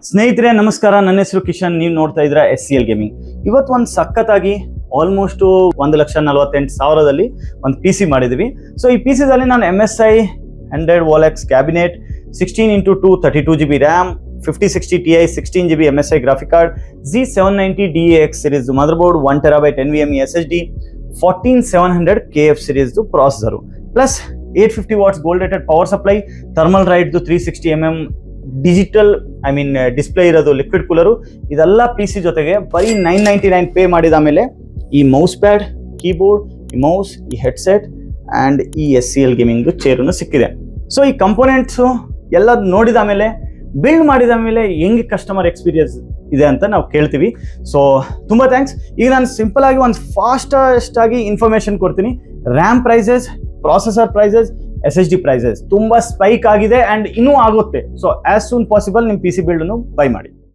ಸ್ನೇಹಿತರೆ ನಮಸ್ಕಾರ, ನನ್ನ ಹೆಸರು ಕಿಶನ್. ನೀವು ನೋಡ್ತಾ ಇದ್ರ SCL ಗೇಮಿಂಗ್. ಇವತ್ತು ಒಂದು ಸಖತ್ತಾಗಿ ಆಲ್ಮೋಸ್ಟ್ 1,48,000 ಒಂದು PC ಮಾಡಿದ್ವಿ. ಸೊ ಈ PC ದಲ್ಲಿ ನಾನು MSI 100 Volex cabinet, 16x2 32GB RAM, 5060 Ti 16GB MSI graphic card, Z790 DAX series motherboard, 1TB NVMe SSD, 14700 KF series processor, plus 850 watts gold rated power supply, Thermalright 360mm digital display ಇರೋದು, liquid cooler, ಇದೆಲ್ಲ PC ಜೊತೆಗೆ ಬರೀ 999 pay ಮಾಡಿದ ಮೇಲೆ ಈ mouse pad, keyboard, ಈ mouse, ಈ headset and ಈ SCL ಗೇಮಿಂಗ್ ಚೇರನ್ನು ಸಿಕ್ಕಿದೆ. ಸೊ ಈ ಕಂಪೋನೆಂಟ್ಸು ಎಲ್ಲ ನೋಡಿದ ಮೇಲೆ, ಬಿಲ್ಡ್ ಮಾಡಿದ ಮೇಲೆ ಹೆಂಗೆ ಕಸ್ಟಮರ್ ಎಕ್ಸ್ಪೀರಿಯನ್ಸ್ ಇದೆ ಅಂತ ನಾವು ಕೇಳ್ತೀವಿ. ಸೊ ತುಂಬ ಥ್ಯಾಂಕ್ಸ್. ಈಗ ನಾನು ಸಿಂಪಲ್ ಆಗಿ ಒಂದು ಫಾಸ್ಟೆಸ್ಟ್ ಆಗಿ ಇನ್ಫಾರ್ಮೇಷನ್ ಕೊಡ್ತೀನಿ. RAM prices, processor prices, SSD prices ತುಂಬ ಸ್ಪೈಕ್ ಆಗಿದೆ ಆ್ಯಂಡ್ ಇನ್ನೂ ಆಗುತ್ತೆ. ಸೊ ಆಸ್ ಸೂನ್ ಪಾಸಿಬಲ್ ನಿಮ್ಮ PC ಬಿಲ್ಡನ್ನು ಬೈ ಮಾಡಿ.